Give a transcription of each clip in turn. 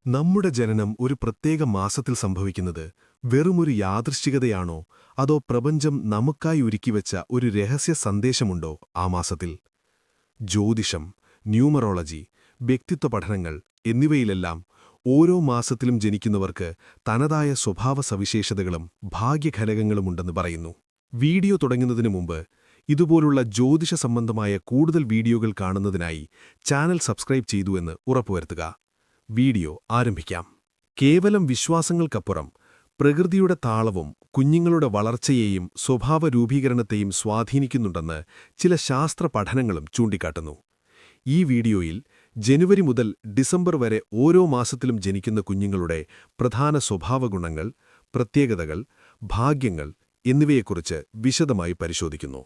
നമ്മുടെ ജനനം ഒരു പ്രത്യേക മാസത്തിൽ സംഭവിക്കുന്നത് വെറുമൊരു യാദൃശ്ചികതയാണോ അതോ പ്രപഞ്ചം നമുക്കായി ഒരുക്കിവെച്ച ഒരു രഹസ്യ സന്ദേശമുണ്ടോ ആ മാസത്തിൽ? ജ്യോതിഷം, ന്യൂമറോളജി, വ്യക്തിത്വ പഠനങ്ങൾ എന്നിവയിലെല്ലാം ഓരോ മാസത്തിലും ജനിക്കുന്നവർക്ക് തനതായ സ്വഭാവ സവിശേഷതകളും ഭാഗ്യഘടകങ്ങളുമുണ്ടെന്ന് പറയുന്നു. വീഡിയോ തുടങ്ങുന്നതിനു മുമ്പ് ഇതുപോലുള്ള ജ്യോതിഷ സംബന്ധമായ കൂടുതൽ വീഡിയോകൾ കാണുന്നതിനായി ചാനൽ സബ്സ്ക്രൈബ് ചെയ്തു എന്ന് ഉറപ്പുവരുത്തുക. വീഡിയോ ആരംഭിക്കാം. കേവലം വിശ്വാസങ്ങൾക്കപ്പുറം പ്രകൃതിയുടെ താളവും കുഞ്ഞുങ്ങളുടെ വളർച്ചയെയും സ്വഭാവ രൂപീകരണത്തെയും സ്വാധീനിക്കുന്നുണ്ടെന്ന് ചില ശാസ്ത്ര പഠനങ്ങളും ചൂണ്ടിക്കാട്ടുന്നു. ഈ വീഡിയോയിൽ ജനുവരി മുതൽ ഡിസംബർ വരെ ഓരോ മാസത്തിലും ജനിക്കുന്ന കുഞ്ഞുങ്ങളുടെ പ്രധാന സ്വഭാവഗുണങ്ങൾ, പ്രത്യേകതകൾ, ഭാഗ്യങ്ങൾ എന്നിവയെക്കുറിച്ച് വിശദമായി പരിശോധിക്കുന്നു.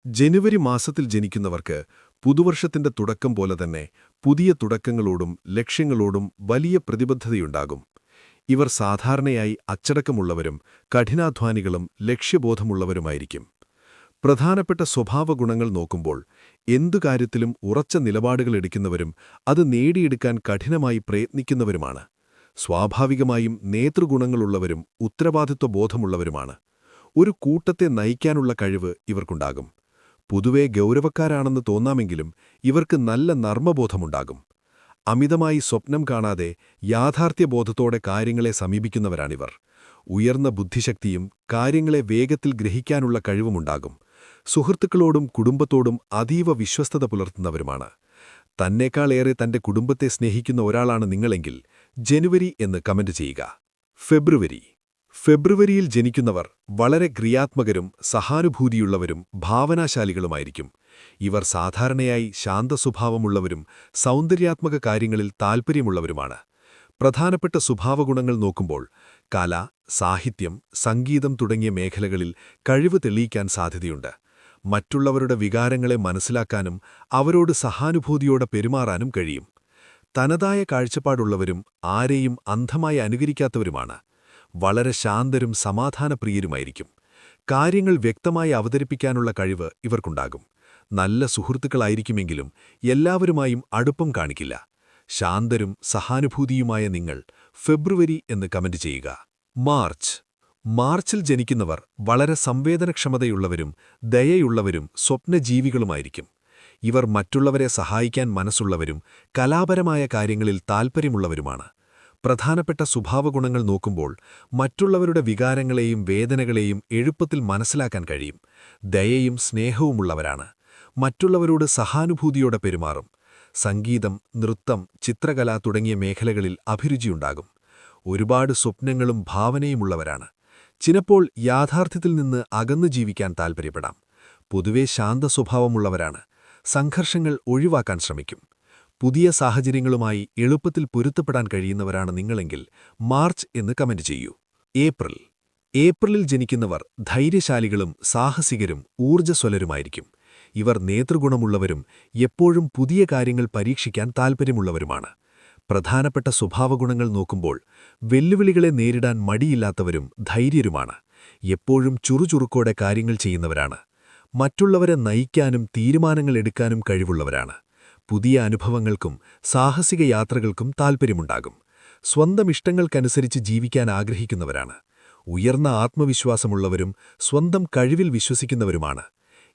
ജനുവരി മാസത്തിൽ ജനിക്കുന്നവർക്ക് പുതുവർഷത്തിന്റെ തുടക്കം പോലെ തന്നെ പുതിയ തുടക്കങ്ങളോടും ലക്ഷ്യങ്ങളോടും വലിയ പ്രതിബദ്ധതയുണ്ടാകും. ഇവർ സാധാരണയായി അച്ചടക്കമുള്ളവരും കഠിനാധ്വാനികളും ലക്ഷ്യബോധമുള്ളവരുമായിരിക്കും. പ്രധാനപ്പെട്ട സ്വഭാവഗുണങ്ങൾ നോക്കുമ്പോൾ എന്തു കാര്യത്തിലും ഉറച്ച നിലപാടുകളെടുക്കുന്നവരും അത് നേടിയെടുക്കാൻ കഠിനമായി പ്രയത്നിക്കുന്നവരുമാണ്. സ്വാഭാവികമായും നേതൃഗുണങ്ങളുള്ളവരും ഉത്തരവാദിത്വബോധമുള്ളവരുമാണ്. ഒരു കൂട്ടത്തെ നയിക്കാനുള്ള കഴിവ് ഇവർക്കുണ്ടാകും. പൊതുവെ ഗൗരവക്കാരാണെന്ന് തോന്നാമെങ്കിലും ഇവർക്ക് നല്ല നർമ്മബോധമുണ്ടാകും. അമിതമായി സ്വപ്നം കാണാതെ യാഥാർത്ഥ്യബോധത്തോടെ കാര്യങ്ങളെ സമീപിക്കുന്നവരാണിവർ. ഉയർന്ന ബുദ്ധിശക്തിയും കാര്യങ്ങളെ വേഗത്തിൽ ഗ്രഹിക്കാനുള്ള കഴിവുമുണ്ടാകും. സുഹൃത്തുക്കളോടും കുടുംബത്തോടും അതീവ വിശ്വസ്തത പുലർത്തുന്നവരുമാണ്. തന്നേക്കാളേറെ തന്റെ കുടുംബത്തെ സ്നേഹിക്കുന്ന ഒരാളാണ് നിങ്ങളെങ്കിൽ ജനുവരി എന്ന് കമന്റ് ചെയ്യുക. ഫെബ്രുവരിയിൽ ജനിക്കുന്നവർ വളരെ ക്രിയാത്മകരും സഹാനുഭൂതിയുള്ളവരും ഭാവനാശാലികളുമായിരിക്കും. ഇവർ സാധാരണയായി ശാന്തസ്വഭാവമുള്ളവരും സൗന്ദര്യാത്മക കാര്യങ്ങളിൽ താൽപ്പര്യമുള്ളവരുമാണ്. പ്രധാനപ്പെട്ട സ്വഭാവഗുണങ്ങൾ നോക്കുമ്പോൾ കല, സാഹിത്യം, സംഗീതം തുടങ്ങിയ മേഖലകളിൽ കഴിവ് തെളിയിക്കാൻ സാധ്യതയുണ്ട്. മറ്റുള്ളവരുടെ വികാരങ്ങളെ മനസ്സിലാക്കാനും അവരോട് സഹാനുഭൂതിയോടെ പെരുമാറാനും കഴിയും. തനതായ കാഴ്ചപ്പാടുള്ളവരും ആരെയും അന്ധമായി അനുകരിക്കാത്തവരുമാണ്. വളരെ ശാന്തരും സമാധാനപ്രിയരുമായിരിക്കും. കാര്യങ്ങൾ വ്യക്തമായി അവതരിപ്പിക്കാനുള്ള കഴിവ് ഇവർക്കുണ്ടാകും. നല്ല സുഹൃത്തുക്കളായിരിക്കുമെങ്കിലും എല്ലാവരുമായും അടുപ്പം കാണിക്കില്ല. ശാന്തരും സഹാനുഭൂതിയുമായ നിങ്ങൾ ഫെബ്രുവരി എന്ന് കമന്റ് ചെയ്യുക. മാർച്ചിൽ ജനിക്കുന്നവർ വളരെ സംവേദനക്ഷമതയുള്ളവരും ദയയുള്ളവരും സ്വപ്നജീവികളുമായിരിക്കും. ഇവർ മറ്റുള്ളവരെ സഹായിക്കാൻ മനസ്സുള്ളവരും കലാപരമായ കാര്യങ്ങളിൽ താൽപ്പര്യമുള്ളവരുമാണ്. പ്രധാനപ്പെട്ട സ്വഭാവഗുണങ്ങൾ നോക്കുമ്പോൾ മറ്റുള്ളവരുടെ വികാരങ്ങളെയും വേദനകളെയും എളുപ്പത്തിൽ മനസ്സിലാക്കാൻ കഴിയും. ദയയും സ്നേഹവുമുള്ളവരാണ്. മറ്റുള്ളവരോട് സഹാനുഭൂതിയോടെ പെരുമാറും. സംഗീതം, നൃത്തം, ചിത്രകല തുടങ്ങിയ മേഖലകളിൽ അഭിരുചിയുണ്ടാകും. ഒരുപാട് സ്വപ്നങ്ങളും ഭാവനയുമുള്ളവരാണ്. ചിലപ്പോൾ യാഥാർത്ഥ്യത്തിൽ നിന്ന് അകന്നു ജീവിക്കാൻ താൽപ്പര്യപ്പെടാം. പൊതുവെ ശാന്ത സ്വഭാവമുള്ളവരാണ്. സംഘർഷങ്ങൾ ഒഴിവാക്കാൻ ശ്രമിക്കും. പുതിയ സാഹചര്യങ്ങളുമായി എളുപ്പത്തിൽ പൊരുത്തപ്പെടാൻ കഴിയുന്നവരാണ് നിങ്ങളെങ്കിൽ മാർച്ച് എന്ന് കമന്റ് ചെയ്യൂ. ഏപ്രിലിൽ ജനിക്കുന്നവർ ധൈര്യശാലികളും സാഹസികരും ഊർജ്ജസ്വലരുമായിരിക്കും. ഇവർ നേതൃഗുണമുള്ളവരും എപ്പോഴും പുതിയ കാര്യങ്ങൾ പരീക്ഷിക്കാൻ താൽപ്പര്യമുള്ളവരുമാണ്. പ്രധാനപ്പെട്ട സ്വഭാവഗുണങ്ങൾ നോക്കുമ്പോൾ വെല്ലുവിളികളെ നേരിടാൻ മടിയില്ലാത്തവരും ധൈര്യരുമാണ്. എപ്പോഴും ചുറുചുറുക്കോടെ കാര്യങ്ങൾ ചെയ്യുന്നവരാണ്. മറ്റുള്ളവരെ നയിക്കാനും തീരുമാനങ്ങൾ എടുക്കാനും കഴിവുള്ളവരാണ്. പുതിയ അനുഭവങ്ങൾക്കും സാഹസിക യാത്രകൾക്കും താൽപ്പര്യമുണ്ടാകും. സ്വന്തം ഇഷ്ടങ്ങൾക്കനുസരിച്ച് ജീവിക്കാൻ ആഗ്രഹിക്കുന്നവരാണ്. ഉയർന്ന ആത്മവിശ്വാസമുള്ളവരും സ്വന്തം കഴിവിൽ വിശ്വസിക്കുന്നവരുമാണ്.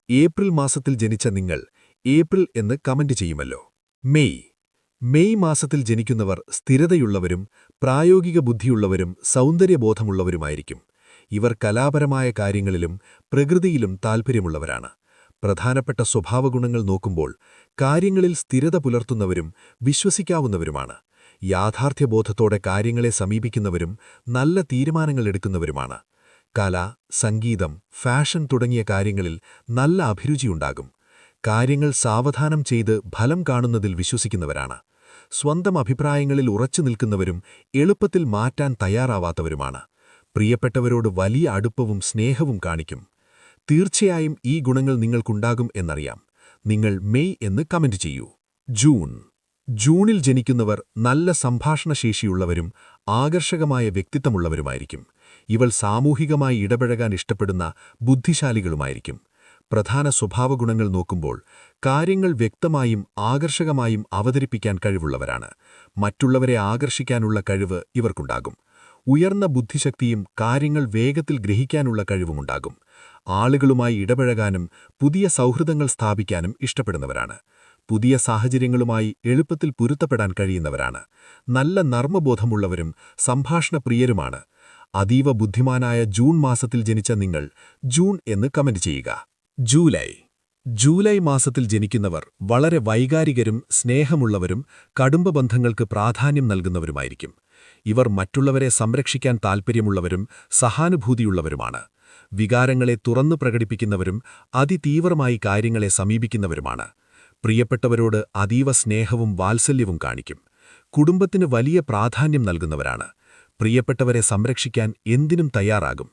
ഏപ്രിൽ മാസത്തിൽ ജനിച്ച നിങ്ങൾ ഏപ്രിൽ എന്ന് കമന്റ് ചെയ്യുമല്ലോ. മെയ് മാസത്തിൽ ജനിക്കുന്നവർ സ്ഥിരതയുള്ളവരും പ്രായോഗിക ബുദ്ധിയുള്ളവരും സൗന്ദര്യബോധമുള്ളവരുമായിരിക്കും. ഇവർ കലാപരമായ കാര്യങ്ങളിലും പ്രകൃതിയിലും താൽപ്പര്യമുള്ളവരാണ്. പ്രധാനപ്പെട്ട സ്വഭാവഗുണങ്ങൾ നോക്കുമ്പോൾ കാര്യങ്ങളിൽ സ്ഥിരത പുലർത്തുന്നവരും വിശ്വസിക്കാവുന്നവരുമാണ്. യാഥാർത്ഥ്യബോധത്തോടെ കാര്യങ്ങളെ സമീപിക്കുന്നവരും നല്ല തീരുമാനങ്ങളെടുക്കുന്നവരുമാണ്. കല, സംഗീതം, ഫാഷൻ തുടങ്ങിയ കാര്യങ്ങളിൽ നല്ല അഭിരുചിയുണ്ടാകും. കാര്യങ്ങൾ സാവധാനം ചെയ്ത് ഫലം കാണുന്നതിൽ വിശ്വസിക്കുന്നവരാണ്. സ്വന്തം അഭിപ്രായങ്ങളിൽ ഉറച്ചു നിൽക്കുന്നവരും എളുപ്പത്തിൽ മാറ്റാൻ തയ്യാറാവാത്തവരുമാണ്. പ്രിയപ്പെട്ടവരോട് വലിയ അടുപ്പവും സ്നേഹവും കാണിക്കും. തീർച്ചയായും ഈ ഗുണങ്ങൾ നിങ്ങൾക്കുണ്ടാകും എന്നറിയാം. നിങ്ങൾ മെയ് എന്ന് കമന്റ് ചെയ്യൂ. ജൂണിൽ ജനിക്കുന്നവർ നല്ല സംഭാഷണശേഷിയുള്ളവരും ആകർഷകമായ വ്യക്തിത്വമുള്ളവരുമായിരിക്കും. ഇവൾ സാമൂഹികമായി ഇടപഴകാൻ ഇഷ്ടപ്പെടുന്ന ബുദ്ധിശാലികളുമായിരിക്കും. പ്രധാന സ്വഭാവഗുണങ്ങൾ നോക്കുമ്പോൾ കാര്യങ്ങൾ വ്യക്തമായും ആകർഷകമായും അവതരിപ്പിക്കാൻ കഴിവുള്ളവരാണ്. മറ്റുള്ളവരെ ആകർഷിക്കാനുള്ള കഴിവ് ഇവർക്കുണ്ടാകും. ഉയർന്ന ബുദ്ധിശക്തിയും കാര്യങ്ങൾ വേഗത്തിൽ ഗ്രഹിക്കാനുള്ള കഴിവുമുണ്ടാകും. ആളുകളുമായി ഇടപഴകാനും പുതിയ സൗഹൃദങ്ങൾ സ്ഥാപിക്കാനും ഇഷ്ടപ്പെടുന്നവരാണ്. പുതിയ സാഹചര്യങ്ങളുമായി എളുപ്പത്തിൽ പൊരുത്തപ്പെടാൻ കഴിയുന്നവരാണ്. നല്ല നർമ്മബോധമുള്ളവരും സംഭാഷണപ്രിയരുമാണ്. അതീവ ബുദ്ധിമാനായ ജൂൺ മാസത്തിൽ ജനിച്ച നിങ്ങൾ ജൂൺ എന്ന് കമന്റ് ചെയ്യുക. ജൂലൈ മാസത്തിൽ ജനിക്കുന്നവർ വളരെ വൈകാരികരും സ്നേഹമുള്ളവരും കുടുംബ ബന്ധങ്ങൾക്ക് പ്രാധാന്യം നൽകുന്നവരുമായിരിക്കും. ഇവർ മറ്റുള്ളവരെ സംരക്ഷിക്കാൻ താൽപ്പര്യമുള്ളവരും സഹാനുഭൂതിയുള്ളവരുമാണ്. വികാരങ്ങളെ തുറന്നു പ്രകടിപ്പിക്കുന്നവരും അതിതീവ്രമായി കാര്യങ്ങളെ സമീപിക്കുന്നവരുമാണ്. പ്രിയപ്പെട്ടവരോട് അതീവ സ്നേഹവും വാത്സല്യവും കാണിക്കും. കുടുംബത്തിന് വലിയ പ്രാധാന്യം നൽകുന്നവരാണ്. പ്രിയപ്പെട്ടവരെ സംരക്ഷിക്കാൻ എന്തിനും തയ്യാറാകും.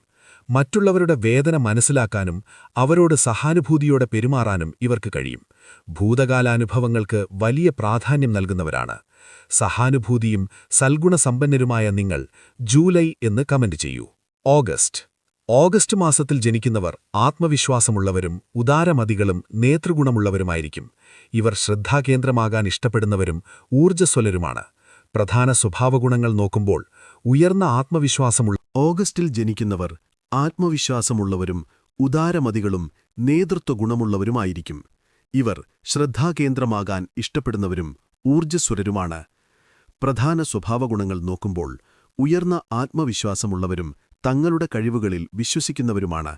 മറ്റുള്ളവരുടെ വേദന മനസ്സിലാക്കാനും അവരോട് സഹാനുഭൂതിയോടെ പെരുമാറാനും ഇവർക്ക് കഴിയും. ഭൂതകാലാനുഭവങ്ങൾക്ക് വലിയ പ്രാധാന്യം നൽകുന്നവരാണ്. സഹാനുഭൂതിയും സൽഗുണസമ്പന്നരുമായ നിങ്ങൾ ജൂലൈ എന്ന് കമന്റ് ചെയ്യൂ. ഓഗസ്റ്റ് മാസത്തിൽ ജനിക്കുന്നവർ ആത്മവിശ്വാസമുള്ളവരും ഉദാരമതികളും നേതൃഗുണമുള്ളവരുമായിരിക്കും. ഇവർ ശ്രദ്ധാകേന്ദ്രമാകാൻ ഇഷ്ടപ്പെടുന്നവരും ഊർജ്ജസ്വലരുമാണ്. പ്രധാന സ്വഭാവഗുണങ്ങൾ നോക്കുമ്പോൾ ഉയർന്ന ആത്മവിശ്വാസമുള്ള ഓഗസ്റ്റിൽ ജനിക്കുന്നവർ ആത്മവിശ്വാസമുള്ളവരും ഉദാരമതികളും നേതൃത്വഗുണമുള്ളവരുമായിരിക്കും. ഇവർ ശ്രദ്ധാകേന്ദ്രമാകാൻ ഇഷ്ടപ്പെടുന്നവരും ഊർജ്ജസ്വലരുമാണ്. പ്രധാന സ്വഭാവഗുണങ്ങൾ നോക്കുമ്പോൾ ഉയർന്ന ആത്മവിശ്വാസമുള്ളവരും തങ്ങളുടെ കഴിവുകളിൽ വിശ്വസിക്കുന്നവരുമാണ്.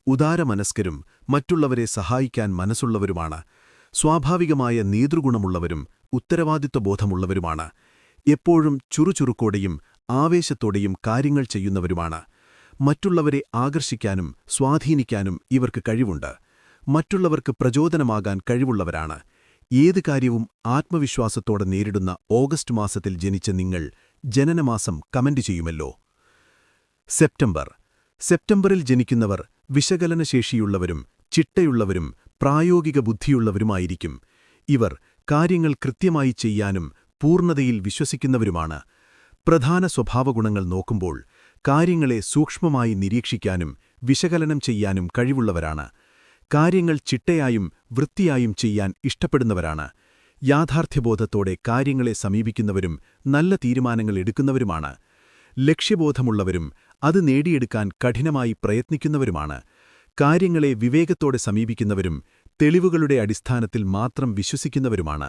ഉദാരമനസ്കരും മറ്റുള്ളവരെ സഹായിക്കാൻ മനസ്സുള്ളവരുമാണ്. സ്വാഭാവികമായ നേതൃഗുണമുള്ളവരും ഉത്തരവാദിത്വബോധമുള്ളവരുമാണ്. എപ്പോഴും ചുറുചുറുക്കോടെയും ആവേശത്തോടെയും കാര്യങ്ങൾ ചെയ്യുന്നവരുമാണ്. മറ്റുള്ളവരെ ആകർഷിക്കാനും സ്വാധീനിക്കാനും ഇവർക്ക് കഴിവുണ്ട്. മറ്റുള്ളവർക്ക് പ്രചോദനമാകാൻ കഴിവുള്ളവരാണ്. ഏത് കാര്യവും ആത്മവിശ്വാസത്തോടെ നേരിടുന്ന ഓഗസ്റ്റ് മാസത്തിൽ ജനിച്ച നിങ്ങൾ ജനനമാസം കമന്റ് ചെയ്യുമല്ലോ. സെപ്റ്റംബറിൽ ജനിക്കുന്നവർ വിശകലനശേഷിയുള്ളവരും ചിട്ടയുള്ളവരും പ്രായോഗിക ബുദ്ധിയുള്ളവരുമായിരിക്കും. ഇവർ കാര്യങ്ങൾ കൃത്യമായി ചെയ്യാനും പൂർണ്ണതയിൽ വിശ്വസിക്കുന്നവരുമാണ്. പ്രധാന സ്വഭാവഗുണങ്ങൾ നോക്കുമ്പോൾ കാര്യങ്ങളെ സൂക്ഷ്മമായി നിരീക്ഷിക്കാനും വിശകലനം ചെയ്യാനും കഴിവുള്ളവരാണ്. കാര്യങ്ങൾ ചിട്ടയായും വൃത്തിയായും ചെയ്യാൻ ഇഷ്ടപ്പെടുന്നവരാണ്. യാഥാർത്ഥ്യബോധത്തോടെ കാര്യങ്ങളെ സമീപിക്കുന്നവരും നല്ല തീരുമാനങ്ങൾ എടുക്കുന്നവരുമാണ്. ലക്ഷ്യബോധമുള്ളവരും അത് നേടിയെടുക്കാൻ കഠിനമായി പ്രയത്നിക്കുന്നവരുമാണ്. കാര്യങ്ങളെ വിവേകത്തോടെ സമീപിക്കുന്നവരും തെളിവുകളുടെ അടിസ്ഥാനത്തിൽ മാത്രം വിശ്വസിക്കുന്നവരുമാണ്.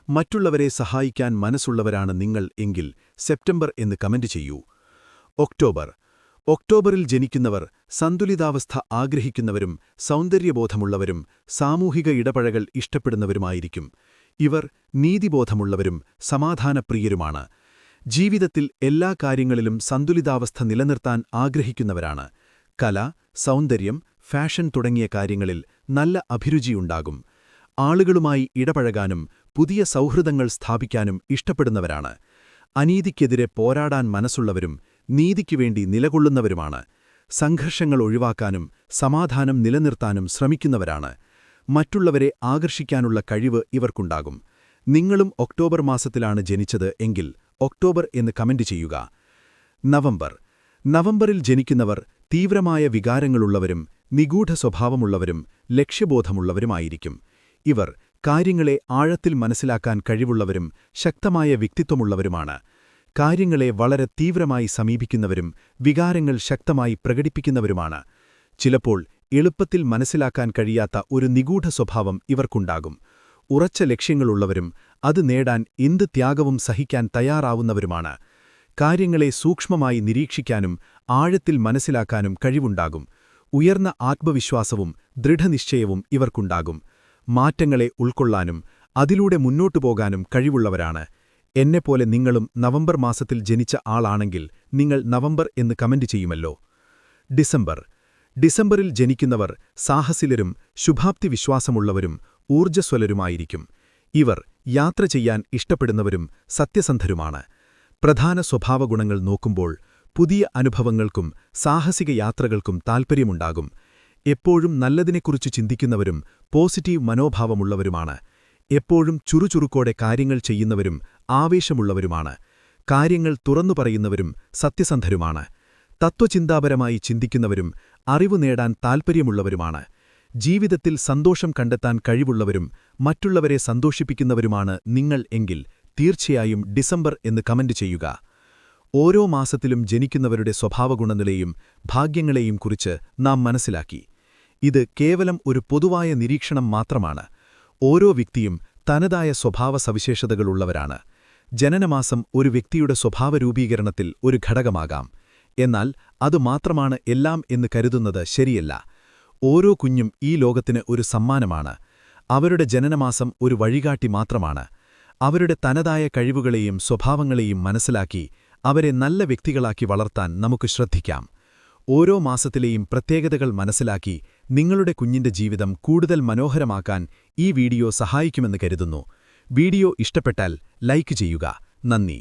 മറ്റുള്ളവരെ സഹായിക്കാൻ മനസ്സുള്ളവരാണ് നിങ്ങൾ എങ്കിൽ സെപ്റ്റംബർ എന്ന് കമന്റ് ചെയ്യൂ. ഒക്ടോബറിൽ ജനിക്കുന്നവർ സന്തുലിതാവസ്ഥ ആഗ്രഹിക്കുന്നവരും സൗന്ദര്യബോധമുള്ളവരും സാമൂഹിക ഇടപഴകൽ ഇഷ്ടപ്പെടുന്നവരുമായിരിക്കും. ഇവർ നീതിബോധമുള്ളവരും സമാധാനപ്രിയരുമാണ്. ജീവിതത്തിൽ എല്ലാ കാര്യങ്ങളിലും സന്തുലിതാവസ്ഥ നിലനിർത്താൻ ആഗ്രഹിക്കുന്നവരാണ്. കല, സൗന്ദര്യം, ഫാഷൻ തുടങ്ങിയ കാര്യങ്ങളിൽ നല്ല അഭിരുചിയുണ്ടാകും. ആളുകളുമായി ഇടപഴകാനും പുതിയ സൗഹൃദങ്ങൾ സ്ഥാപിക്കാനും ഇഷ്ടപ്പെടുന്നവരാണ്. അനീതിക്കെതിരെ പോരാടാൻ മനസ്സുള്ളവരും നീതിക്കുവേണ്ടി നിലകൊള്ളുന്നവരുമാണ്. സംഘർഷങ്ങൾ ഒഴിവാക്കാനും സമാധാനം നിലനിർത്താനും ശ്രമിക്കുന്നവരാണ്. മറ്റുള്ളവരെ ആകർഷിക്കാനുള്ള കഴിവ് ഇവർക്കുണ്ടാകും. നിങ്ങളും ഒക്ടോബർ മാസത്തിലാണ് ജനിച്ചത് എങ്കിൽ ഒക്ടോബർ എന്ന് കമന്റ് ചെയ്യുക. നവംബറിൽ ജനിക്കുന്നവർ തീവ്രമായ വികാരങ്ങളുള്ളവരും നിഗൂഢ സ്വഭാവമുള്ളവരും ലക്ഷ്യബോധമുള്ളവരുമായിരിക്കും. ഇവർ കാര്യങ്ങളെ ആഴത്തിൽ മനസ്സിലാക്കാൻ കഴിവുള്ളവരും ശക്തമായ വ്യക്തിത്വമുള്ളവരുമാണ്. കാര്യങ്ങളെ വളരെ തീവ്രമായി സമീപിക്കുന്നവരും വികാരങ്ങൾ ശക്തമായി പ്രകടിപ്പിക്കുന്നവരുമാണ്. ചിലപ്പോൾ എളുപ്പത്തിൽ മനസ്സിലാക്കാൻ കഴിയാത്ത ഒരു നിഗൂഢ സ്വഭാവം ഇവർക്കുണ്ടാകും. ഉറച്ച ലക്ഷ്യങ്ങളുള്ളവരും അത് നേടാൻ എന്ത് ത്യാഗവും സഹിക്കാൻ തയ്യാറാവുന്നവരുമാണ്. കാര്യങ്ങളെ സൂക്ഷ്മമായി നിരീക്ഷിക്കാനും ആഴത്തിൽ മനസ്സിലാക്കാനും കഴിവുണ്ടാകും. ഉയർന്ന ആത്മവിശ്വാസവും ദൃഢനിശ്ചയവും ഇവർക്കുണ്ടാകും. മാറ്റങ്ങളെ ഉൾക്കൊള്ളാനും അതിലൂടെ മുന്നോട്ടു പോകാനും കഴിവുള്ളവരാണ്. എന്നെപ്പോലെ നിങ്ങളും നവംബർ മാസത്തിൽ ജനിച്ച ആളാണെങ്കിൽ നിങ്ങൾ നവംബർ എന്ന് കമന്റ് ചെയ്യുമല്ലോ. ഡിസംബറിൽ ജനിക്കുന്നവർ സാഹസിലരും ശുഭാപ്തി വിശ്വാസമുള്ളവരും ഊർജ്ജസ്വലരുമായിരിക്കും. ഇവർ യാത്ര ചെയ്യാൻ ഇഷ്ടപ്പെടുന്നവരും സത്യസന്ധരുമാണ്. പ്രധാന സ്വഭാവഗുണങ്ങൾ നോക്കുമ്പോൾ പുതിയ അനുഭവങ്ങൾക്കും സാഹസിക യാത്രകൾക്കും താൽപ്പര്യമുണ്ടാകും. എപ്പോഴും നല്ലതിനെക്കുറിച്ച് ചിന്തിക്കുന്നവരും പോസിറ്റീവ് മനോഭാവമുള്ളവരുമാണ്. എപ്പോഴും ചുറുചുറുക്കോടെ കാര്യങ്ങൾ ചെയ്യുന്നവരും ആവേശമുള്ളവരുമാണ്. കാര്യങ്ങൾ തുറന്നു പറയുന്നവരും സത്യസന്ധരുമാണ്. തത്വചിന്താപരമായി ചിന്തിക്കുന്നവരും അറിവു നേടാൻ താൽപ്പര്യമുള്ളവരുമാണ്. ജീവിതത്തിൽ സന്തോഷം കണ്ടെത്താൻ കഴിവുള്ളവരും മറ്റുള്ളവരെ സന്തോഷിപ്പിക്കുന്നവരുമാണ് നിങ്ങൾ എങ്കിൽ തീർച്ചയായും ഡിസംബർ എന്ന് കമന്റ് ചെയ്യുക. ഓരോ മാസത്തിലും ജനിക്കുന്നവരുടെ സ്വഭാവഗുണനിലയും ഭാഗ്യങ്ങളെയും കുറിച്ച് നാം മനസ്സിലാക്കി. ഇത് കേവലം ഒരു പൊതുവായ നിരീക്ഷണം മാത്രമാണ്. ഓരോ വ്യക്തിയും തനതായ സ്വഭാവ സവിശേഷതകളുള്ളവരാണ്. ജനനമാസം ഒരു വ്യക്തിയുടെ സ്വഭാവരൂപീകരണത്തിൽ ഒരു ഘടകമാകാം. എന്നാൽ അതുമാത്രമാണ് എല്ലാം എന്ന് കരുതുന്നത് ശരിയല്ല. ഓരോ കുഞ്ഞും ഈ ലോകത്തിന് ഒരു സമ്മാനമാണ്. അവരുടെ ജനനമാസം ഒരു വഴികാട്ടി മാത്രമാണ്. അവരുടെ തനതായ കഴിവുകളെയും സ്വഭാവങ്ങളെയും മനസ്സിലാക്കി അവരെ നല്ല വ്യക്തികളാക്കി വളർത്താൻ നമുക്ക് ശ്രദ്ധിക്കാം. ഓരോ മാസത്തിലെയും പ്രത്യേകതകൾ മനസ്സിലാക്കി നിങ്ങളുടെ കുഞ്ഞിന്റെ ജീവിതം കൂടുതൽ മനോഹരമാക്കാൻ ഈ വീഡിയോ സഹായിക്കുമെന്ന് കരുതുന്നു. വീഡിയോ ഇഷ്ടപ്പെട്ടാൽ ലൈക്ക് ചെയ്യുക. നന്ദി.